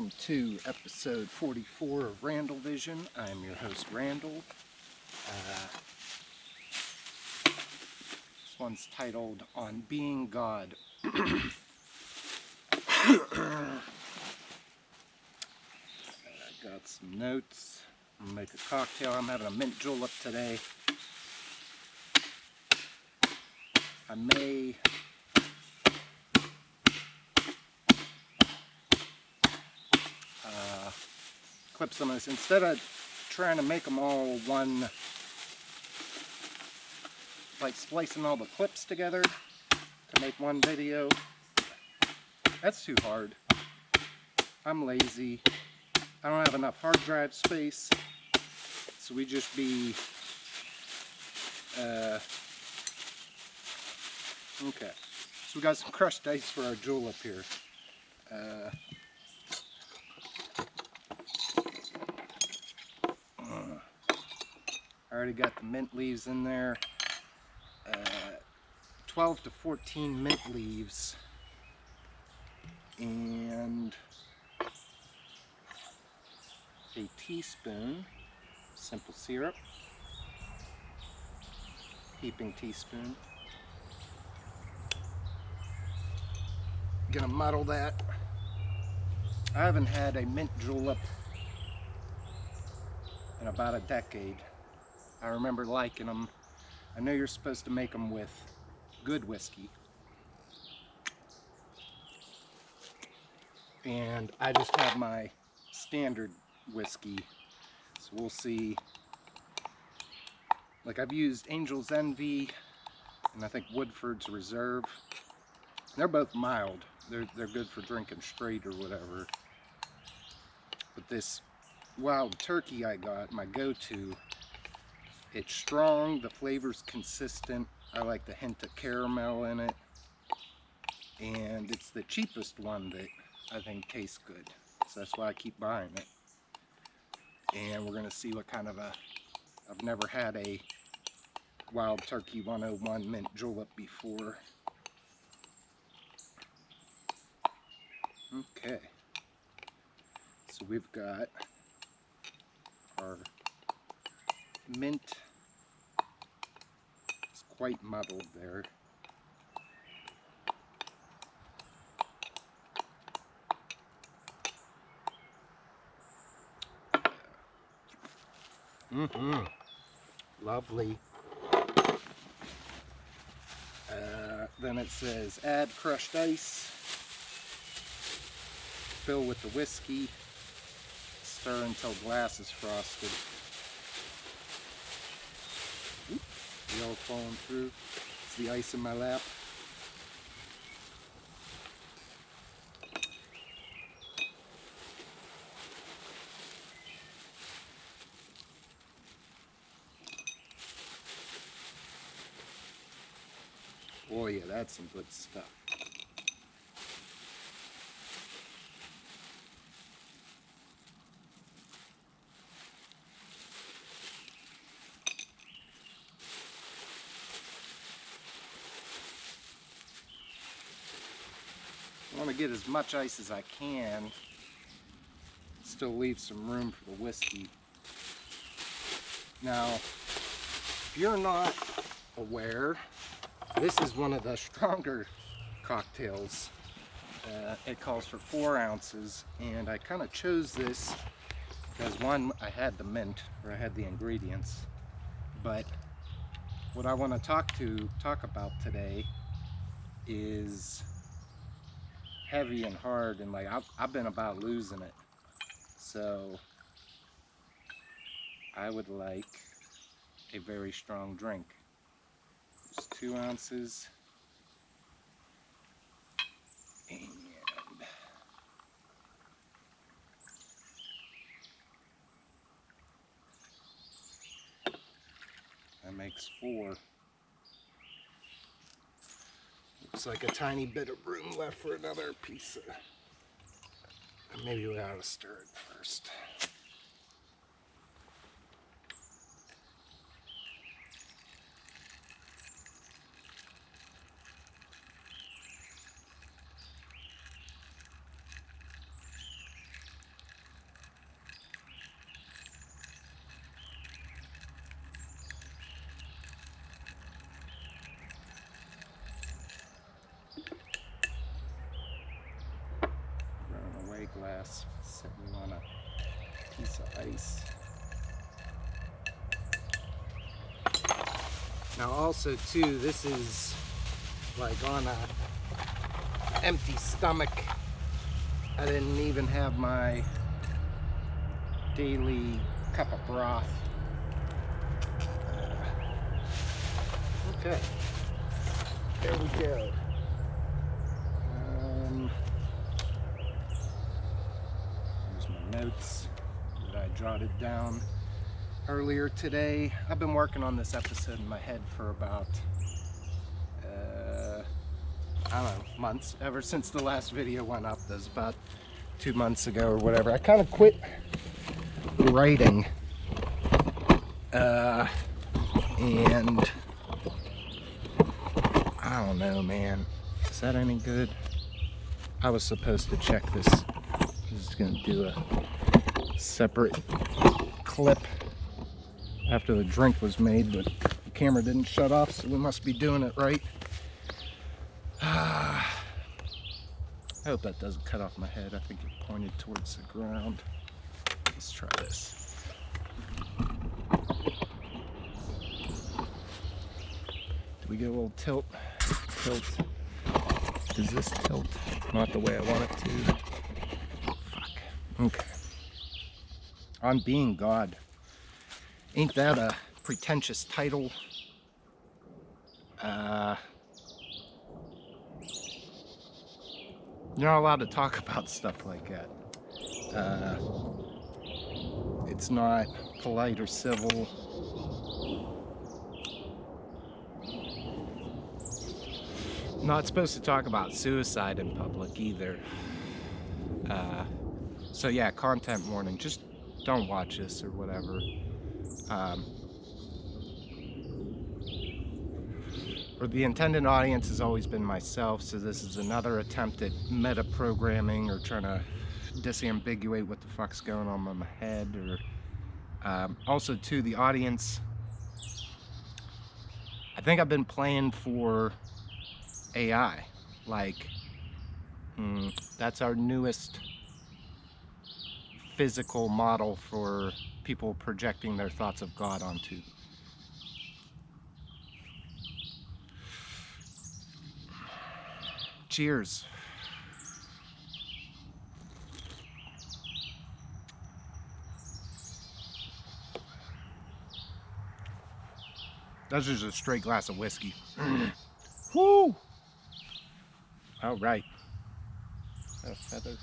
welcome to episode 44 of Randall Vision. I'm your host, Randall. This one's titled On Being God. I got some notes. I'm gonna make a cocktail. I'm having a mint julep today. I may clip some of this. Instead of trying to make them all one, like splicing all the clips together to make one video, that's too hard. I'm lazy. I don't have enough hard drive space, so we just be okay. So we got some crushed ice for our julep here. I already got the mint leaves in there. 12 to 14 mint leaves. And a teaspoon simple syrup. Heaping teaspoon. Gonna muddle that. I haven't had a mint julep in about a decade. I remember liking them. I know you're supposed to make them with good whiskey. And I just have my standard whiskey. So we'll see. Like, I've used Angel's Envy and I think Woodford's Reserve. They're both mild. They're good for drinking straight or whatever. But this Wild Turkey I got, my go-to, it's strong, the flavor's consistent. I like the hint of caramel in it. And it's the cheapest one that I think tastes good. So that's why I keep buying it. And we're gonna see what kind of I've never had a Wild Turkey 101 mint julep before. Okay. So we've got our mint. It's quite muddled there. Lovely. Then it says add crushed ice, fill with the whiskey, stir until glass is frosted. Oop, the all falling through. It's the ice in my lap. Oh yeah, that's some good stuff. I want to get as much ice as I can. Still leave some room for the whiskey. Now, if you're not aware, this is one of the stronger cocktails. It calls for 4 ounces, and I kind of chose this because one, I had the mint, or I had the ingredients, but what I want to talk about today is heavy and hard, and like I've been about losing it. So I would like a very strong drink. It's 2 ounces. And that makes 4. Looks like a tiny bit of room left for another piece of... Maybe we ought to stir it first. glass sitting on a piece of ice. Now also too, this is like on a empty stomach. I didn't even have my daily cup of broth. Okay, there we go. Here's my notes that I jotted down earlier today. I've been working on this episode in my head for about, I don't know, months. Ever since the last video went up, that was about 2 months ago or whatever. I kind of quit writing, and I don't know, man. Is that any good? I was supposed to check this. I'm just gonna do a separate clip after the drink was made, but the camera didn't shut off, so we must be doing it right. I hope that doesn't cut off my head. I think it pointed towards the ground. Let's try this. Do we get a little tilt? Tilt. Does this tilt? Not the way I want it to. Fuck. Okay. On Being God. Ain't that a pretentious title? You're not allowed to talk about stuff like that. It's not polite or civil. Not supposed to talk about suicide in public either. So yeah, content warning. Just don't watch this or whatever. Or the intended audience has always been myself, so this is another attempt at meta-programming or trying to disambiguate what the fuck's going on in my head. Or also too, the audience, I think I've been playing for AI. Like, that's our newest physical model for people projecting their thoughts of God onto. Cheers. That's just a straight glass of whiskey. Woo! All right. A feather.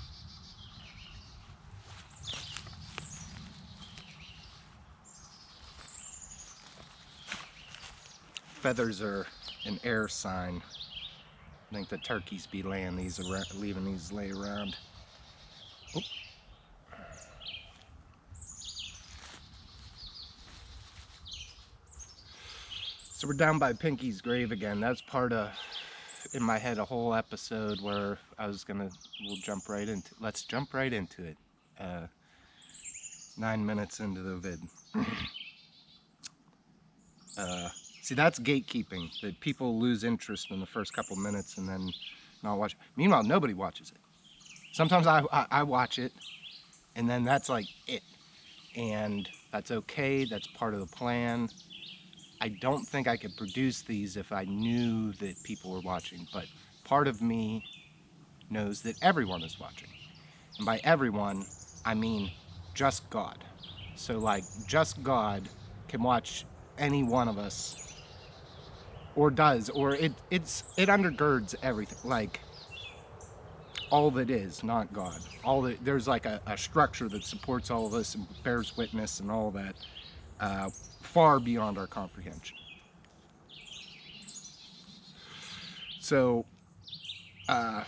Feathers are an air sign. I think the turkeys be laying these around, leaving these lay around. Oop. So we're down by Pinky's grave again. That's part of, in my head, a whole episode where I was gonna, let's jump right into it. 9 minutes into the vid. See, that's gatekeeping, that people lose interest in the first couple minutes and then not watch. Meanwhile, nobody watches it. Sometimes I watch it, and then that's like it. And that's okay, that's part of the plan. I don't think I could produce these if I knew that people were watching, but part of me knows that everyone is watching. And by everyone, I mean just God. So like, just God can watch any one of us, or does, or it undergirds everything. Like, all that is, not God. All that, there's like a structure that supports all of us and bears witness and all that, far beyond our comprehension. So, and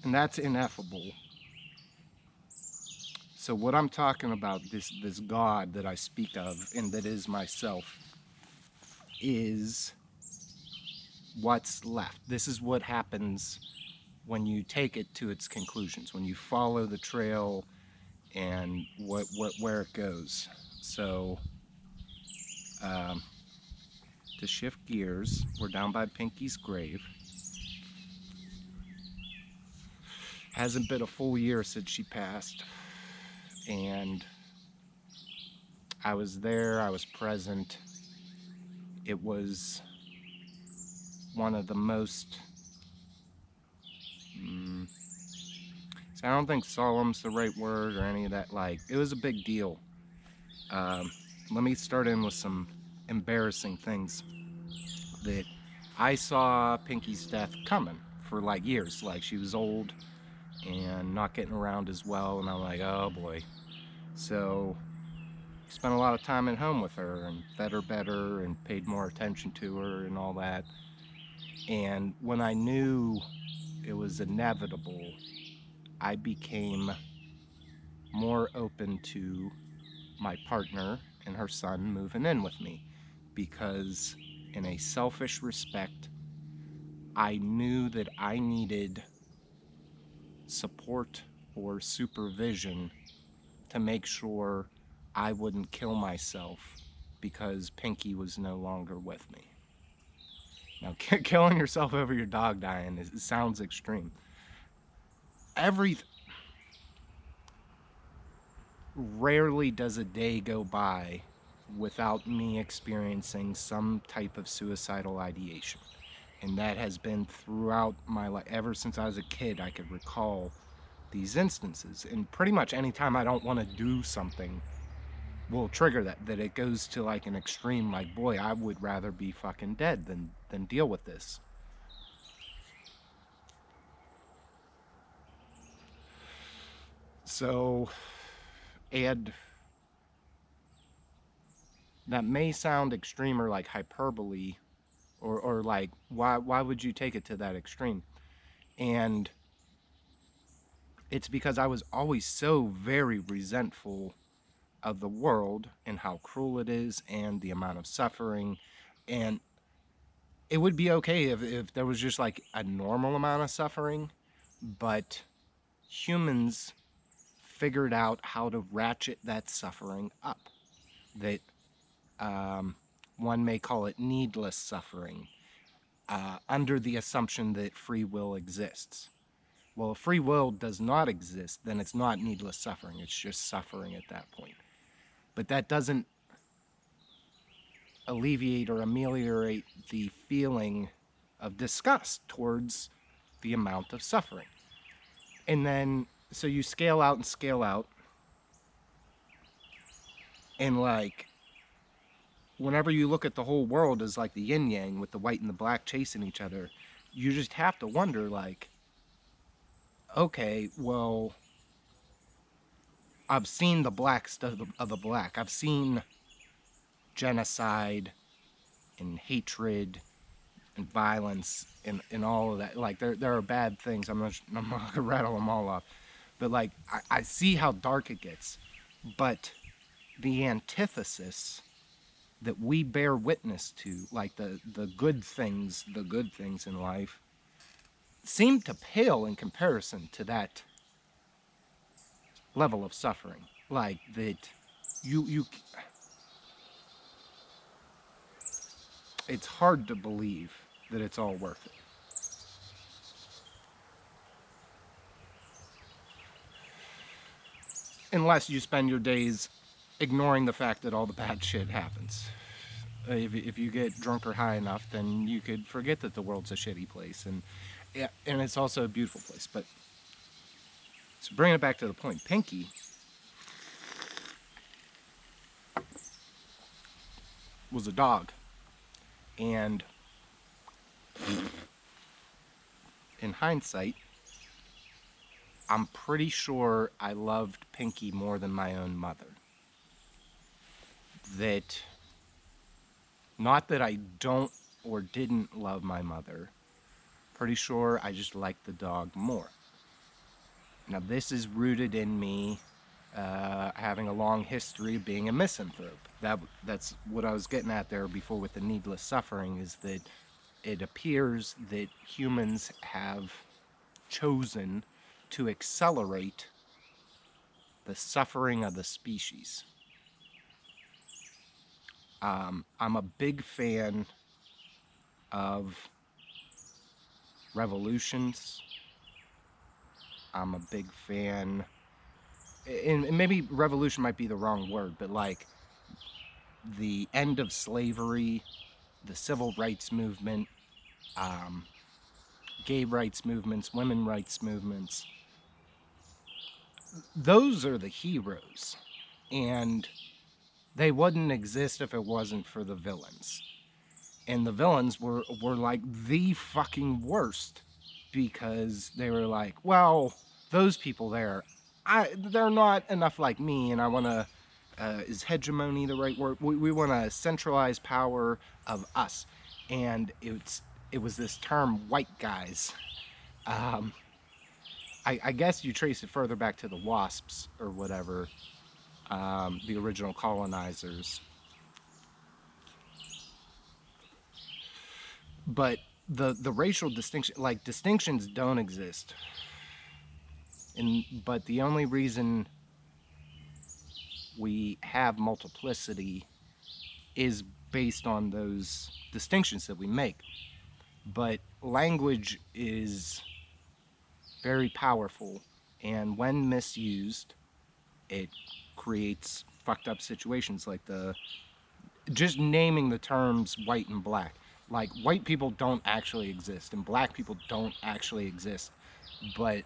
that's ineffable. So what I'm talking about, this God that I speak of and that is myself, is what's left. This is what happens when you take it to its conclusions, when you follow the trail and where it goes. So, to shift gears, we're down by Pinky's grave. Hasn't been a full year since she passed, and I was there, I was present. It was one of the most, so I don't think solemn's the right word or any of that. Like, it was a big deal. Let me start in with some embarrassing things that I saw Pinky's death coming for like years. Like, she was old and not getting around as well, and I'm like, oh boy. So spent a lot of time at home with her and fed her better and paid more attention to her and all that. And when I knew it was inevitable, I became more open to my partner and her son moving in with me, because in a selfish respect, I knew that I needed support or supervision to make sure I wouldn't kill myself because Pinky was no longer with me. Now, killing yourself over your dog dying it sounds extreme. Rarely does a day go by without me experiencing some type of suicidal ideation. And that has been throughout my life. Ever since I was a kid, I could recall these instances. And pretty much anytime I don't want to do something will trigger that it goes to like an extreme, like, boy, I would rather be fucking dead than deal with this. So, and that may sound extreme or like hyperbole, or like, why would you take it to that extreme? And it's because I was always so very resentful of the world and how cruel it is and the amount of suffering. And it would be okay if there was just like a normal amount of suffering, but humans figured out how to ratchet that suffering up. That one may call it needless suffering, under the assumption that free will exists. Well, if free will does not exist, then it's not needless suffering. It's just suffering at that point. But that doesn't alleviate or ameliorate the feeling of disgust towards the amount of suffering. And then, so you scale out and scale out. And like, whenever you look at the whole world as like the yin yang with the white and the black chasing each other, you just have to wonder, like, okay, well, I've seen the black stuff of the black. I've seen genocide and hatred and violence and all of that. Like, there are bad things. I'm not gonna rattle them all off, but like, I see how dark it gets. But the antithesis that we bear witness to, like the good things in life, seem to pale in comparison to that level of suffering. Like, that you it's hard to believe that it's all worth it. Unless you spend your days ignoring the fact that all the bad shit happens. If you get drunk or high enough, then you could forget that the world's a shitty place, and yeah, and it's also a beautiful place. But so bringing it back to the point, Pinky was a dog, and in hindsight, I'm pretty sure I loved Pinky more than my own mother. That, not that I don't or didn't love my mother, pretty sure I just liked the dog more. Now, this is rooted in me having a long history of being a misanthrope. That's what I was getting at there before with the needless suffering, is that it appears that humans have chosen to accelerate the suffering of the species. I'm a big fan of revolutions. I'm a big fan, and maybe revolution might be the wrong word, but like the end of slavery, the civil rights movement, gay rights movements, women rights movements, those are the heroes. And they wouldn't exist if it wasn't for the villains. And the villains were like the fucking worst, because they were like, well, those people there, they're not enough like me, and I want to, is hegemony the right word? We want to centralize power of us. And it was this term, white guys. I guess you trace it further back to the wasps or whatever, the original colonizers. But the racial distinction, like, distinctions don't exist. But the only reason we have multiplicity is based on those distinctions that we make. But language is very powerful, and when misused, it creates fucked up situations, like just naming the terms white and black. Like, white people don't actually exist and black people don't actually exist, but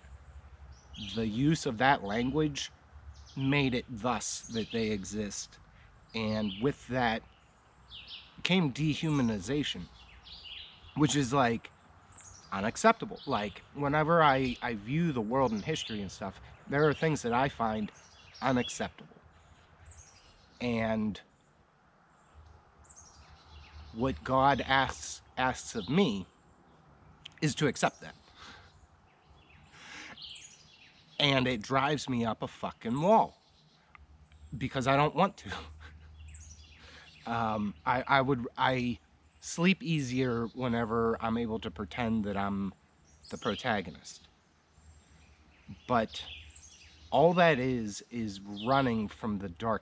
the use of that language made it thus that they exist, and with that came dehumanization, which is like unacceptable. Like, whenever I view the world and history and stuff, there are things that I find unacceptable. And what God asks of me is to accept that. And it drives me up a fucking wall, because I don't want to. I sleep easier whenever I'm able to pretend that I'm the protagonist. But all that is running from the dark